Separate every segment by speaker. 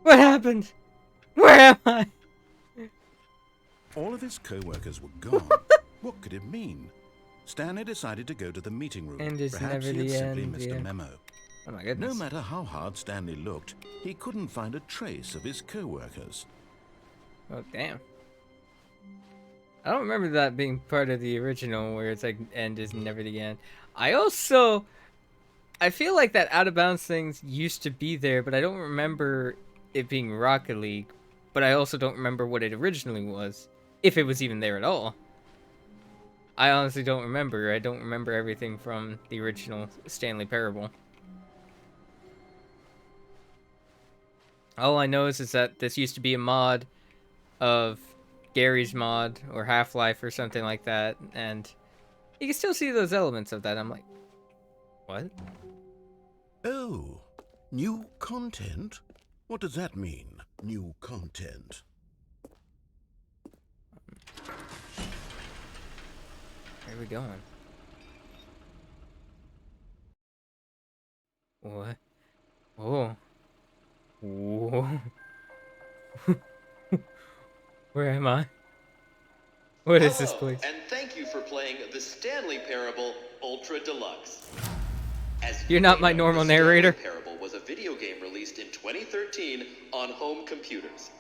Speaker 1: What happened? Where am I?
Speaker 2: All of his co-workers were gone. What could it mean? Stanley decided to go to the meeting room.
Speaker 1: And it's
Speaker 2: Perhaps
Speaker 1: never
Speaker 2: he had
Speaker 1: the
Speaker 2: simply
Speaker 1: end,
Speaker 2: missed
Speaker 1: yeah.
Speaker 2: a memo.
Speaker 1: Oh my goodness.
Speaker 2: No matter how hard Stanley looked, he couldn't find a trace of his co-workers.
Speaker 1: Oh, damn. I don't remember that being part of the original where it's like end is never the end. I feel like that out of bounds things used to be there, but I don't remember it being Rocket League. But I also don't remember what it originally was, if it was even there at all. I honestly don't remember. I don't remember everything from the original Stanley Parable. All I know is that this used to be a mod of Gary's mod or Half-Life or something like that, and you can still see those elements of that. I'm like, what?
Speaker 2: Oh, new content? What does that mean, new content?
Speaker 1: Where are we going? What? Oh. Whoa. Where am I? What is this place?
Speaker 3: And thank you for playing the Stanley Parable Ultra Deluxe. As
Speaker 1: You're not my normal narrator.
Speaker 3: The Stanley Parable was a video game released in 2013 on home computers.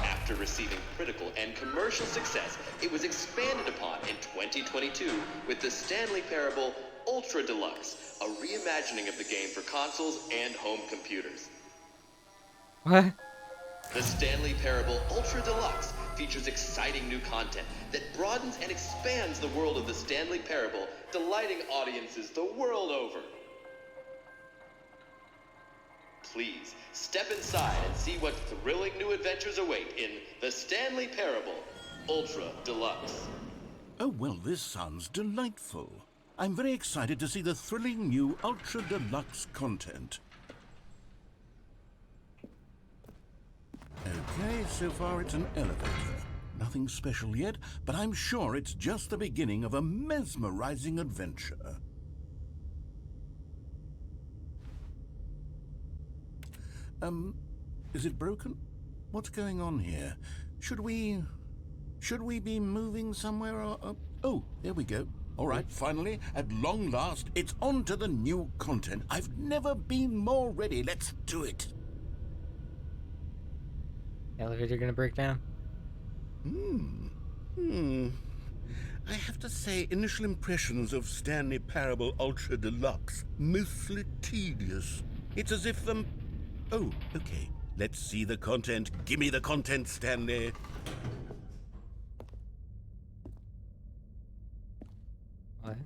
Speaker 3: After receiving critical and commercial success, it was expanded upon in 2022 with the Stanley Parable Ultra Deluxe, a reimagining of the game for consoles and home computers.
Speaker 1: What?
Speaker 3: The Stanley Parable Ultra Deluxe features exciting new content that broadens and expands the world of the Stanley Parable, delighting audiences the world over. Please, step inside and see what thrilling new adventures await in the Stanley Parable Ultra Deluxe.
Speaker 2: Oh, well, this sounds delightful. I'm very excited to see the thrilling new Ultra Deluxe content. Okay, so far it's an elevator. Nothing special yet, but I'm sure it's just the beginning of a mesmerizing adventure. Is it broken? What's going on here? Should we be moving somewhere or... Oh, there we go. All right, finally, at long last, it's on to the new content. I've never been more ready. Let's do it.
Speaker 1: Elevator gonna break down?
Speaker 2: I have to say, initial impressions of Stanley Parable Ultra Deluxe, mostly tedious. It's as if, Oh, okay. Let's see the content. Give me the content, Stanley.
Speaker 1: What?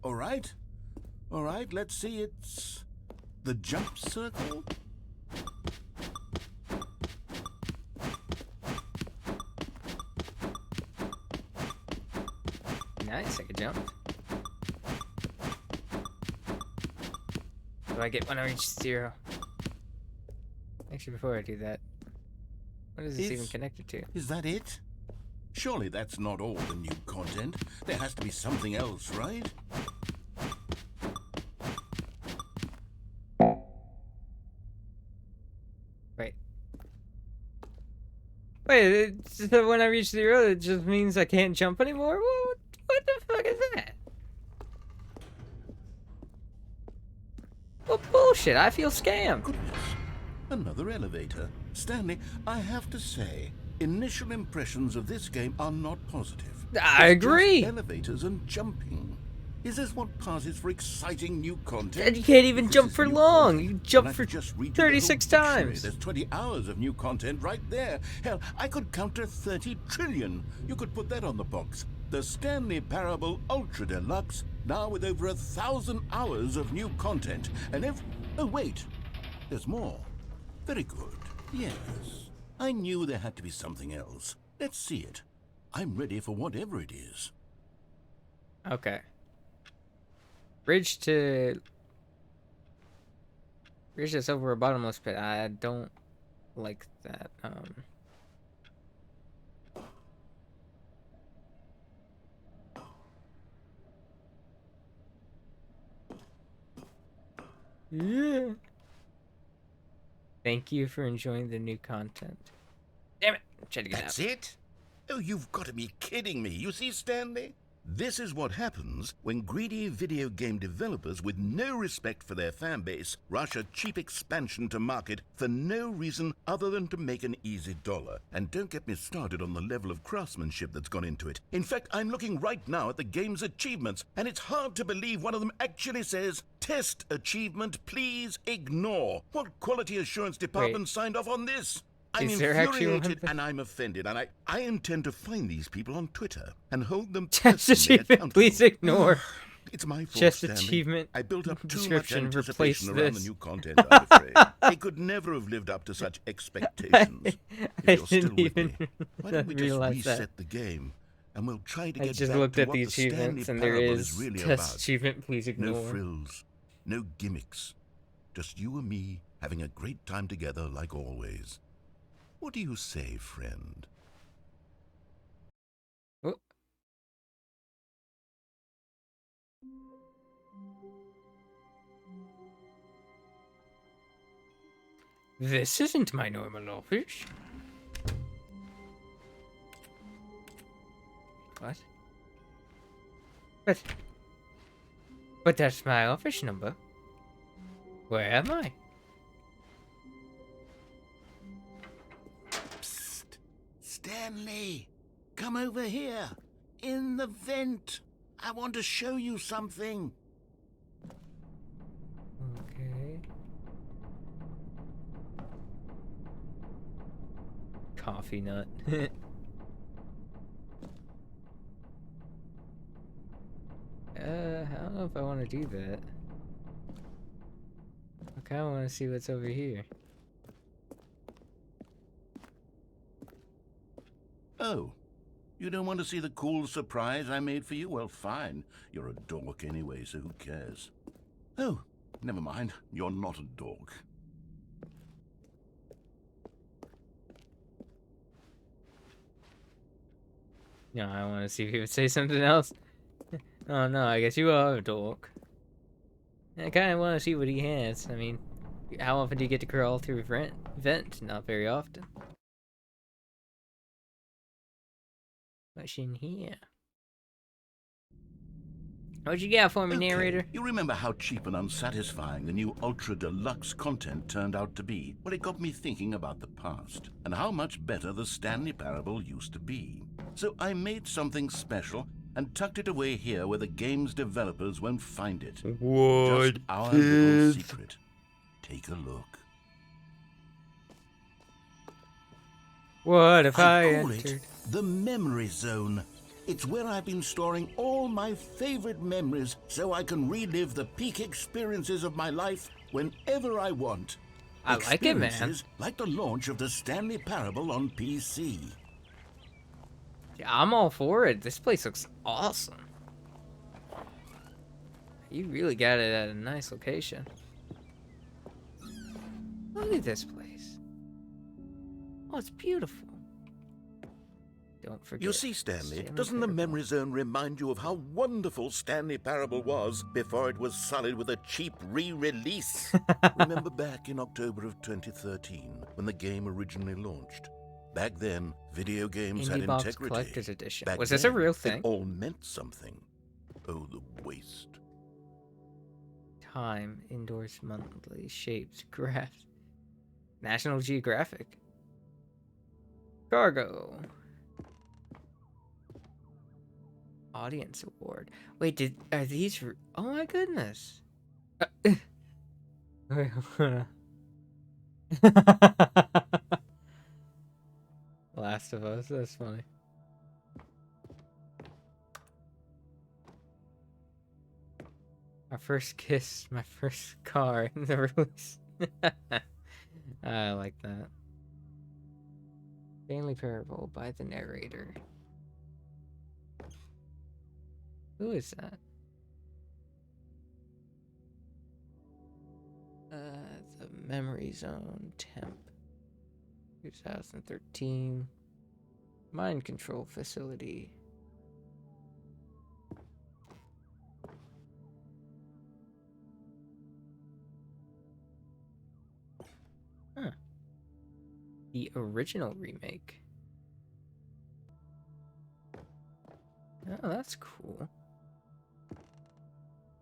Speaker 2: All right, let's see. It's the jump circle.
Speaker 1: Nice, I could jump. Do I get when I reach 0? Actually, before I do that, what is this even connected to?
Speaker 2: Is that it? Surely that's not all the new content. There has to be something else, right?
Speaker 1: Wait, so when I reach 0, it just means I can't jump anymore? What the fuck is that? Well, bullshit, I feel scammed.
Speaker 2: Goodness, another elevator. Stanley, I have to say, initial impressions of this game are not positive.
Speaker 1: I agree.
Speaker 2: Just elevators and jumping. Is this what passes for exciting new content?
Speaker 1: And you can't even jump for long. You jump for
Speaker 2: just
Speaker 1: 36 times.
Speaker 2: There's 20 hours of new content right there. Hell, I could count to 30 trillion. You could put that on the box. The Stanley Parable Ultra Deluxe, now with over 1,000 hours of new content. And oh, wait. There's more. Very good. Yes. I knew there had to be something else. Let's see it. I'm ready for whatever it is.
Speaker 1: Okay. Bridge that's over a bottomless pit. I don't like that. Yeah. Thank you for enjoying the new content. Damn it! Try to get
Speaker 2: That's
Speaker 1: out.
Speaker 2: it? Oh, you've got to be kidding me. You see, Stanley? This is what happens when greedy video game developers with no respect for their fan base rush a cheap expansion to market for no reason other than to make an easy dollar. And don't get me started on the level of craftsmanship that's gone into it. In fact, I'm looking right now at the game's achievements, and it's hard to believe one of them actually says, "Test achievement, please ignore." What quality assurance department signed off on this? I'm
Speaker 1: Is there actually one
Speaker 2: infuriated
Speaker 1: thing?
Speaker 2: and I'm offended, and I intend to find these people on Twitter and hold them
Speaker 1: Test
Speaker 2: personally
Speaker 1: achievement,
Speaker 2: accountable.
Speaker 1: please ignore.
Speaker 2: It's my fault,
Speaker 1: Just
Speaker 2: Stanley.
Speaker 1: achievement
Speaker 2: I built up too much
Speaker 1: description, replace
Speaker 2: anticipation around the
Speaker 1: this.
Speaker 2: new content, I'm afraid. They could never have lived up to such expectations.
Speaker 1: I
Speaker 2: If you're still
Speaker 1: didn't
Speaker 2: with
Speaker 1: even
Speaker 2: me, why don't we just
Speaker 1: realize
Speaker 2: reset
Speaker 1: that.
Speaker 2: the game, and we'll try to
Speaker 1: I
Speaker 2: get
Speaker 1: just
Speaker 2: back
Speaker 1: looked
Speaker 2: to
Speaker 1: at
Speaker 2: what
Speaker 1: the
Speaker 2: the Stanley
Speaker 1: achievements, and there
Speaker 2: Parable
Speaker 1: is
Speaker 2: really
Speaker 1: test
Speaker 2: about.
Speaker 1: achievement, please
Speaker 2: No
Speaker 1: ignore.
Speaker 2: frills, no gimmicks. Just you and me having a great time together like always. What do you say, friend?
Speaker 1: Oh. This isn't my normal office. What? But that's my office number. Where am I?
Speaker 2: Psst. Stanley, come over here. In the vent. I want to show you something.
Speaker 1: Okay. Coffee nut. I don't know if I want to do that. I kind of want to see what's over here.
Speaker 2: Oh, you don't want to see the cool surprise I made for you? Well, fine. You're a dork anyway, so who cares? Oh, never mind. You're not a dork.
Speaker 1: No, I want to see if he would say something else. Oh no, I guess you are a dork. I kind of want to see what he has. I mean, how often do you get to crawl through a vent? Not very often. What's in here? What you got for me, narrator?
Speaker 2: You remember how cheap and unsatisfying the new Ultra Deluxe content turned out to be? Well, it got me thinking about the past and how much better the Stanley Parable used to be. So I made something special and tucked it away here where the game's developers won't find it. Just our little secret. Take a look.
Speaker 1: What if I
Speaker 2: call
Speaker 1: entered?
Speaker 2: it the Memory Zone. It's where I've been storing all my favorite memories so I can relive the peak experiences of my life whenever I want.
Speaker 1: I like it, man.
Speaker 2: Experiences like the launch of the Stanley Parable on PC.
Speaker 1: Yeah, I'm all for it. This place looks awesome. You really got it at a nice location. Look at this place. Oh, it's beautiful. Don't forget.
Speaker 2: You see, Stanley,
Speaker 1: Stanley
Speaker 2: doesn't the
Speaker 1: Parable.
Speaker 2: Memory Zone remind you of how wonderful Stanley Parable was before it was sullied with a cheap re-release? Remember back in October of 2013 when the game originally launched? Back then, video games had
Speaker 1: Indie Box
Speaker 2: integrity.
Speaker 1: Collector's Edition.
Speaker 2: Back
Speaker 1: Was this a
Speaker 2: then,
Speaker 1: real thing?
Speaker 2: It all meant something. Oh, the waste.
Speaker 1: Time, indoors monthly, shapes, graphs. National Geographic. Cargo. Audience Award. Wait, are these? Oh my goodness. Wait, hold on. Last of Us. That's funny. My first kiss, my first car in the release. I like that. Stanley Parable by the narrator. Who is that? The Memory Zone Temp. 2013. Mind Control Facility. Huh. The original remake. Oh, that's cool.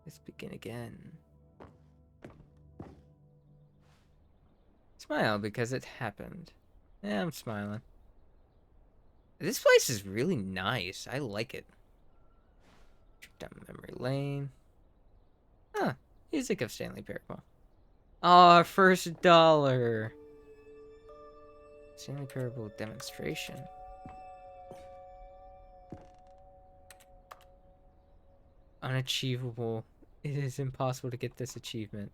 Speaker 1: Let's begin again. Smile because it happened. Yeah, I'm smiling. This place is really nice. I like it. Trip down memory lane. Huh. Music of Stanley Parable. Ah, first dollar. Stanley Parable demonstration. Unachievable. It is impossible to get this achievement.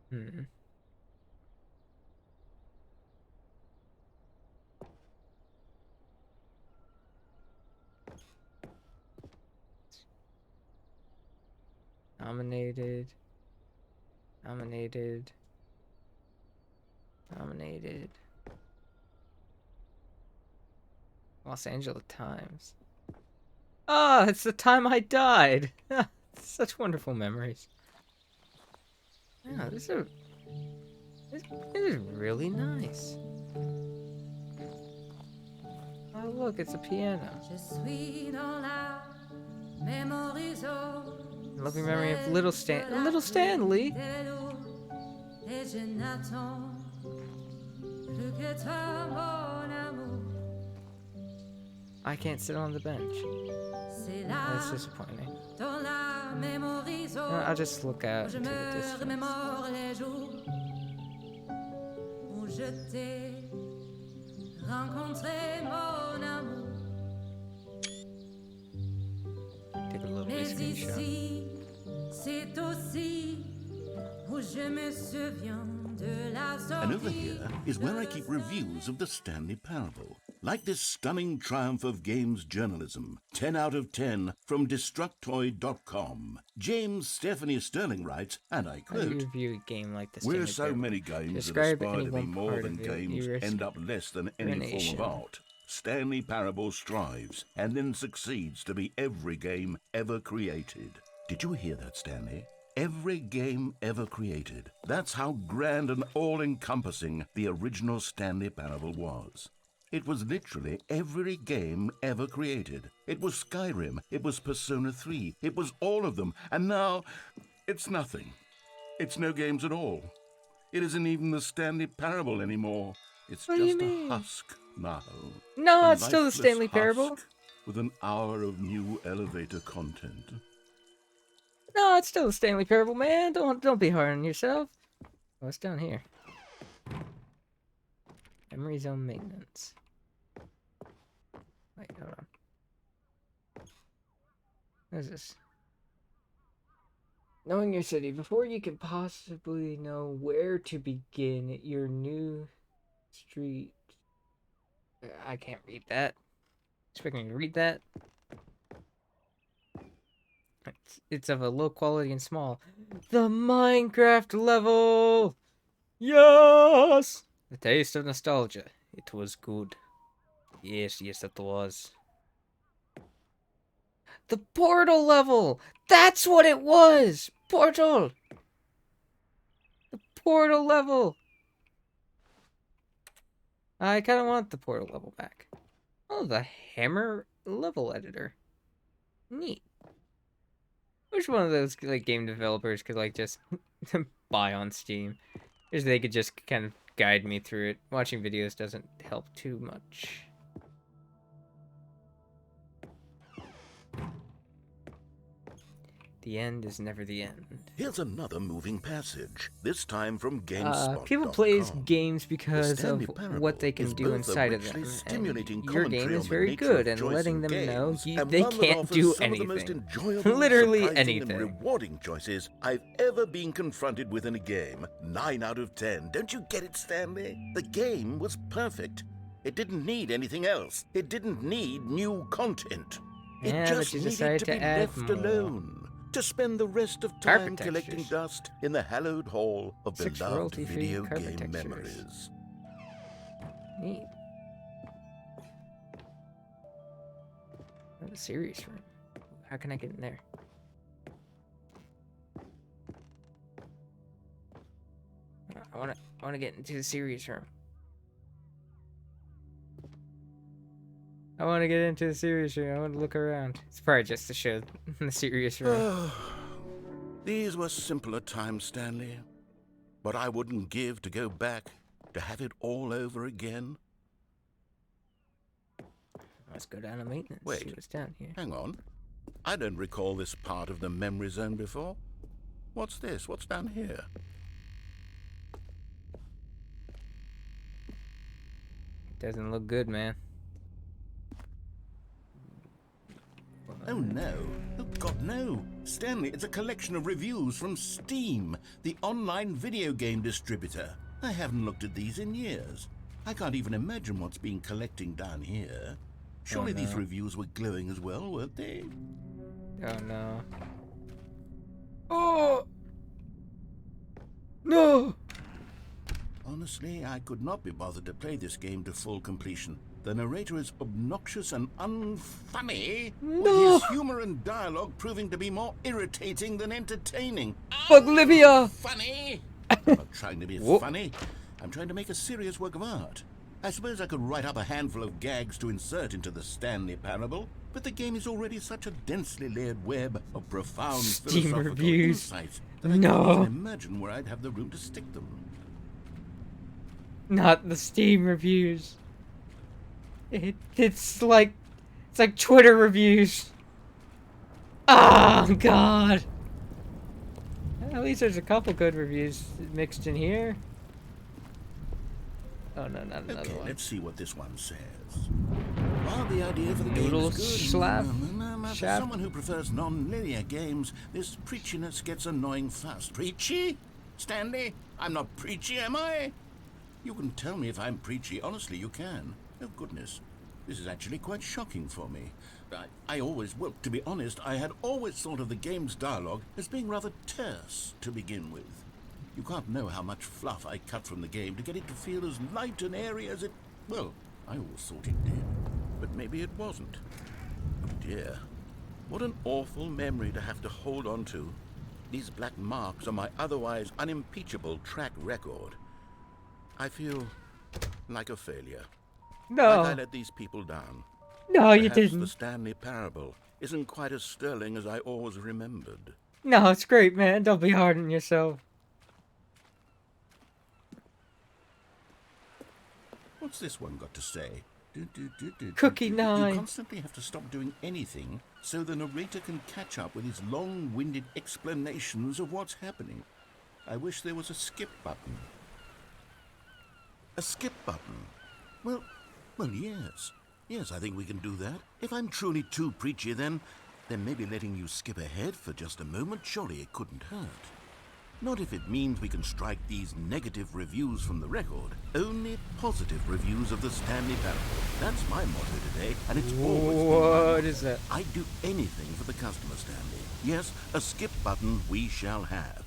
Speaker 1: Hmm. Nominated. Nominated. Nominated. Los Angeles Times. Ah, it's the time I died. Such wonderful memories. Yeah, this is really nice. Oh, look, it's a piano. Loving memory of Little Stanley. I can't sit on the bench. That's disappointing. No, I'll just look out into the distance. Take a lovely screenshot.
Speaker 2: And over here is where I keep reviews of the Stanley Parable. Like this stunning triumph of games journalism, 10 out of 10 from Destructoid.com. James Stephanie Sterling writes, and I
Speaker 1: How do you
Speaker 2: quote,
Speaker 1: review a game like this?
Speaker 2: "Where so many games that
Speaker 1: Describe
Speaker 2: aspire
Speaker 1: any
Speaker 2: to be
Speaker 1: one
Speaker 2: more
Speaker 1: part
Speaker 2: than
Speaker 1: of it.
Speaker 2: games
Speaker 1: You risk
Speaker 2: end up less than any form
Speaker 1: ruination.
Speaker 2: of art. Stanley Parable strives and then succeeds to be every game ever created." Did you hear that, Stanley? Every game ever created. That's how grand and all-encompassing the original Stanley Parable was. It was literally every game ever created. It was Skyrim, it was Persona 3, it was all of them, and now it's nothing. It's no games at all. It isn't even the Stanley Parable anymore. It's
Speaker 1: What do you
Speaker 2: just a
Speaker 1: mean?
Speaker 2: husk now.
Speaker 1: No,
Speaker 2: A
Speaker 1: it's still the
Speaker 2: lifeless
Speaker 1: Stanley Parable.
Speaker 2: husk with an hour of new elevator content.
Speaker 1: No, it's still the Stanley Parable, man. Don't be hard on yourself. What's down here? Memory zone maintenance. Wait, hold on. What is this? Knowing your city before you can possibly know where to begin your new street. I can't read that. Expecting to read that. It's of a low quality and small. The Minecraft level! Yes! The taste of nostalgia. It was good. Yes, it was. The Portal level! That's what it was! Portal! The Portal level! I kind of want the Portal level back. Oh, the Hammer level editor. Neat. Wish one of those like game developers could like just buy on Steam. Just they could just kind of guide me through it. Watching videos doesn't help too much. The end is never the end.
Speaker 2: Here's another moving passage, this time from GameSpot.com.
Speaker 1: People play games because
Speaker 2: Stanley
Speaker 1: of
Speaker 2: Parable
Speaker 1: what they can
Speaker 2: is
Speaker 1: do
Speaker 2: both a
Speaker 1: inside of
Speaker 2: richly
Speaker 1: them.
Speaker 2: stimulating
Speaker 1: And your
Speaker 2: commentary
Speaker 1: game is
Speaker 2: on the
Speaker 1: very
Speaker 2: nature
Speaker 1: good,
Speaker 2: of
Speaker 1: and
Speaker 2: choice
Speaker 1: letting
Speaker 2: in
Speaker 1: them know
Speaker 2: games, and
Speaker 1: they
Speaker 2: one that
Speaker 1: can't
Speaker 2: offers
Speaker 1: do
Speaker 2: some of the most
Speaker 1: anything.
Speaker 2: enjoyable,
Speaker 1: Literally
Speaker 2: surprising,
Speaker 1: anything.
Speaker 2: and rewarding choices I've ever been confronted with in a game. 9 out of 10. Don't you get it, Stanley? The game was perfect. It didn't need anything else. It didn't need new content. It
Speaker 1: Yeah,
Speaker 2: just
Speaker 1: but you
Speaker 2: needed
Speaker 1: decided
Speaker 2: to
Speaker 1: to
Speaker 2: be
Speaker 1: add
Speaker 2: left
Speaker 1: more.
Speaker 2: alone. To spend the rest of
Speaker 1: Carpet
Speaker 2: time collecting
Speaker 1: textures.
Speaker 2: dust in the hallowed hall of
Speaker 1: 6
Speaker 2: beloved
Speaker 1: royalty-free
Speaker 2: video
Speaker 1: carpet
Speaker 2: game
Speaker 1: textures.
Speaker 2: memories.
Speaker 1: Neat. Oh, the series room. How can I get in there? I wanna get into the serious room. I want to get into the serious room. I want to look around. It's probably just to show the serious room.
Speaker 2: These were simpler times, Stanley. But I wouldn't give to go back, to have it all over again.
Speaker 1: Let's go down to maintenance.
Speaker 2: Wait.
Speaker 1: See what's down here.
Speaker 2: Hang on. I don't recall this part of the memory zone before. What's this? What's down here?
Speaker 1: Doesn't look good, man.
Speaker 2: Oh no. Oh God, no. Stanley, it's a collection of reviews from Steam, the online video game distributor. I haven't looked at these in years. I can't even imagine what's been collecting down here. Surely these reviews were glowing as well, weren't they?
Speaker 1: Oh no. Oh! No!
Speaker 2: Honestly, I could not be bothered to play this game to full completion. The narrator is obnoxious and unfunny, with his humor and dialogue proving to be more irritating than entertaining.
Speaker 1: Olivia!
Speaker 2: Funny? I'm not trying to be funny. I'm trying to make a serious work of art. I suppose I could write up a handful of gags to insert into the Stanley Parable, but the game is already such a densely layered web of profound
Speaker 1: Steam
Speaker 2: philosophical
Speaker 1: reviews.
Speaker 2: insights that I can't even imagine where I'd have the room to stick them.
Speaker 1: Not the Steam reviews. It's like Twitter reviews. Oh God. At least there's a couple good reviews mixed in here. Oh no, not another
Speaker 2: Okay,
Speaker 1: one.
Speaker 2: let's see what this one says. Well, the idea for the game
Speaker 1: Noodle
Speaker 2: is good.
Speaker 1: slap?
Speaker 2: For
Speaker 1: Shap?
Speaker 2: someone who prefers non-linear games, this preachiness gets annoying fast. Preachy? Stanley? I'm not preachy, am I? You can tell me if I'm preachy. Honestly, you can. Oh, goodness. This is actually quite shocking for me. Well, to be honest, I had always thought of the game's dialogue as being rather terse to begin with. You can't know how much fluff I cut from the game to get it to feel as light and airy as it... Well, I always thought it did. But maybe it wasn't. Oh dear. What an awful memory to have to hold on to. These black marks are my otherwise unimpeachable track record. I feel like a failure.
Speaker 1: No.
Speaker 2: Like I let these people down.
Speaker 1: No, you
Speaker 2: Perhaps
Speaker 1: didn't.
Speaker 2: the Stanley Parable isn't quite as sterling as I always remembered.
Speaker 1: No, it's great, man. Don't be hard on yourself.
Speaker 2: What's this one got to say?
Speaker 1: Cookie
Speaker 2: You
Speaker 1: 9.
Speaker 2: constantly have to stop doing anything so the narrator can catch up with his long-winded explanations of what's happening. I wish there was a skip button. A skip button? Well, yes. Yes, I think we can do that. If I'm truly too preachy, then maybe letting you skip ahead for just a moment, surely it couldn't hurt. Not if it means we can strike these negative reviews from the record. Only positive reviews of the Stanley Parable. That's my motto today, and it's always been my motto.
Speaker 1: What is that?
Speaker 2: I'd do anything for the customer, Stanley. Yes, a skip button we shall have.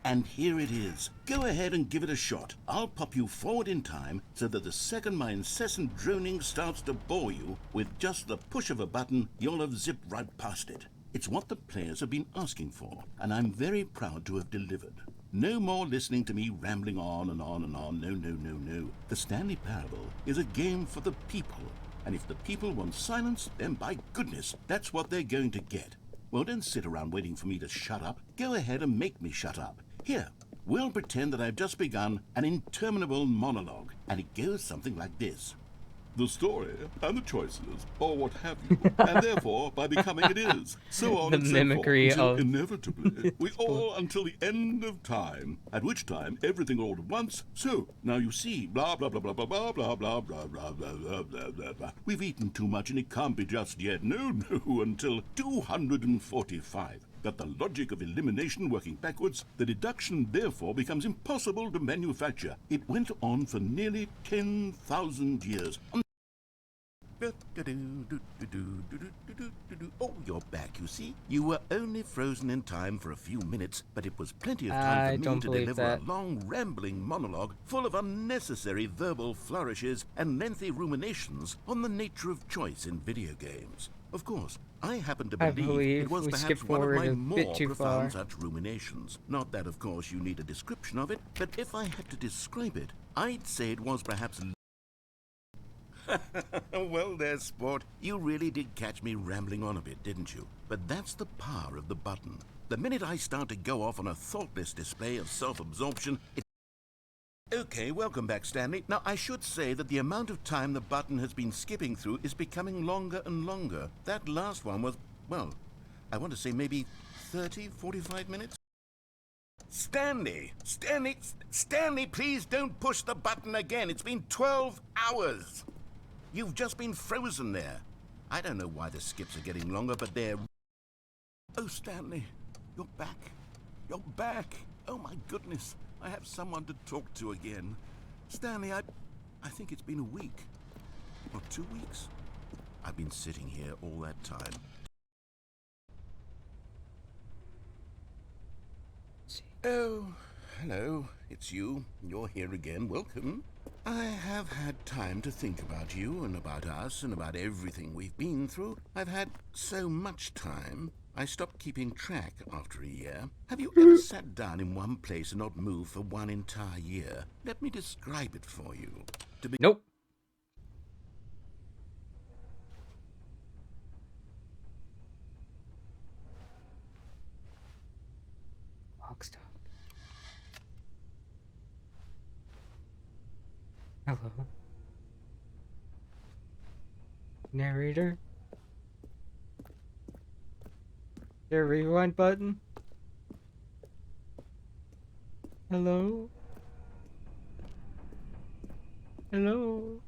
Speaker 2: And here it is. Go ahead and give it a shot. I'll pop you forward in time so that the second my incessant droning starts to bore you, with just the push of a button, you'll have zipped right past it. It's what the players have been asking for, and I'm very proud to have delivered. No more listening to me rambling on and on and on. No. The Stanley Parable is a game for the people, and if the people want silence, then by goodness, that's what they're going to get. Well, don't sit around waiting for me to shut up. Go ahead and make me shut up. Here, we'll pretend that I've just begun an interminable monologue, and it goes something like this. The story and the choices, or what have you, and therefore, by becoming it is, so on
Speaker 1: The
Speaker 2: and so
Speaker 1: mimicry
Speaker 2: forth, until
Speaker 1: of-
Speaker 2: inevitably, we all until the end of time, at which time everything all at once, so, now you see, blah, blah, blah, blah, blah, blah, blah, blah, blah, blah, blah, blah, blah, blah, blah. We've eaten too much and it can't be just yet, no, until 245. That the logic of elimination working backwards, the deduction therefore becomes impossible to manufacture. It went on for nearly 10,000 years. Oh, you're back, you see. You were only frozen in time for a few minutes, but it was plenty of time for me to deliver a long, rambling monologue full of unnecessary verbal flourishes and lengthy ruminations on the nature of choice in video games. Of course, I happen to believe it was perhaps one of my more profound such ruminations. Not that, of course, you need a description of it, but if I had to describe it, I'd say it was perhaps... Well there, sport. You really did catch me rambling on a bit, didn't you? But that's the power of the button. The minute I start to go off on a thoughtless display of self-absorption, it... Okay, welcome back, Stanley. Now, I should say that the amount of time the button has been skipping through is becoming longer and longer. That last one was, well, I want to say maybe 30, 45 minutes? Stanley, please don't push the button again. It's been 12 hours. You've just been frozen there. I don't know why the skips are getting longer, but they're... Oh, Stanley, you're back. You're back. Oh, my goodness. I have someone to talk to again. Stanley, I think it's been a week. Or 2 weeks. I've been sitting here all that time. Oh, hello. It's you. You're here again. Welcome. I have had time to think about you and about us and about everything we've been through. I've had so much time. I stopped keeping track after a year. Have you ever sat down in one place and not moved for one entire year? Let me describe it for you.
Speaker 1: Nope. Rockstar. Hello. Narrator? There a rewind button? Hello? Hello?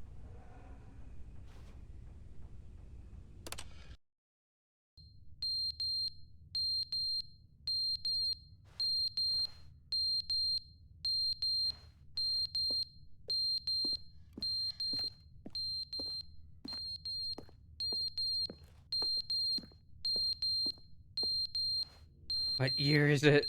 Speaker 1: What year is it?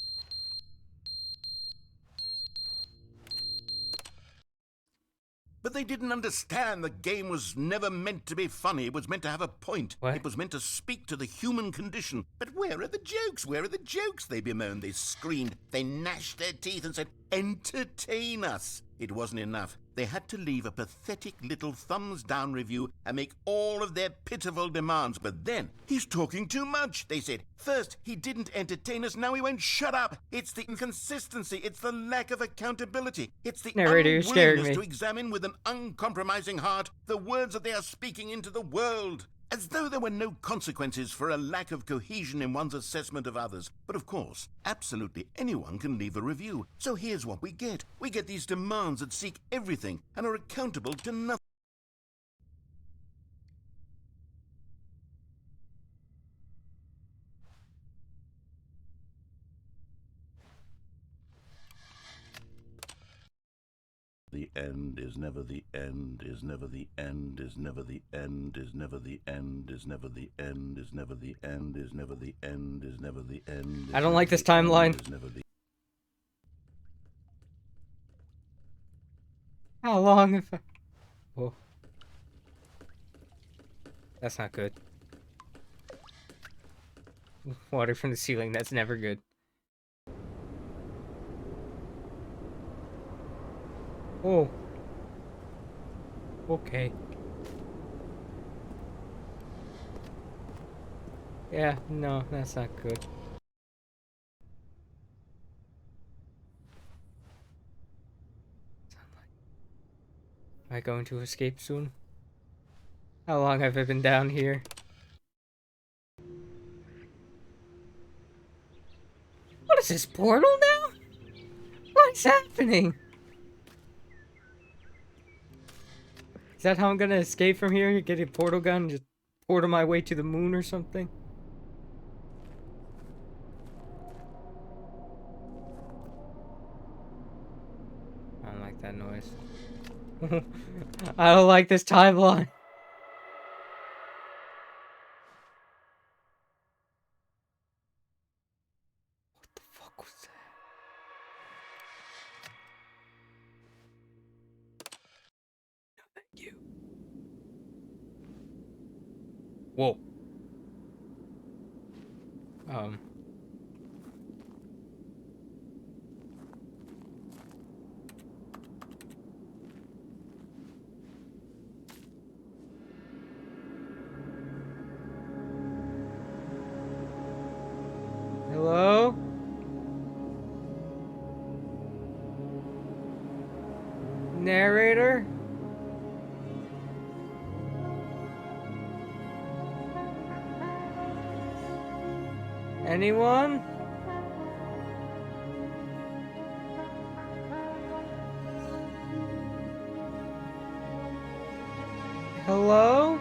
Speaker 2: But they didn't understand the game was never meant to be funny. It was meant to have a point.
Speaker 1: What?
Speaker 2: It was meant to speak to the human condition. But where are the jokes? Where are the jokes? They bemoaned, they screamed, they gnashed their teeth and said, entertain us. It wasn't enough. They had to leave a pathetic little thumbs-down review and make all of their pitiful demands. But then, he's talking too much, they said. First, he didn't entertain us, now he won't shut up. It's the inconsistency, it's the lack of accountability. It's the
Speaker 1: Narrator, you're scaring
Speaker 2: unwillingness
Speaker 1: me.
Speaker 2: to examine with an uncompromising heart the words that they are speaking into the world. As though there were no consequences for a lack of cohesion in one's assessment of others. But of course, absolutely anyone can leave a review. So here's what we get. We get these demands that seek everything and are accountable to nothing. The end is never the end, is never the end, is never the end, is never the end, is never the end, is never the end, is never the end, is never the end.
Speaker 1: I don't like this timeline. How long have I... Whoa. That's not good. Water from the ceiling, that's never good. Oh. Okay. Yeah, no, that's not good. Am I going to escape soon? How long have I been down here? What is this, portal now? What's happening? Is that how I'm gonna escape from here? Get a portal gun and just portal my way to the moon or something? I don't like that noise. I don't like this timeline. Whoa. Hello? Narrator? Anyone? Hello?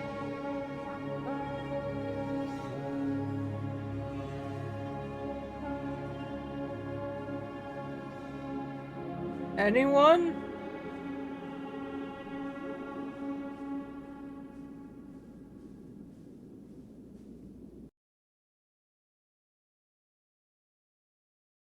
Speaker 1: Anyone?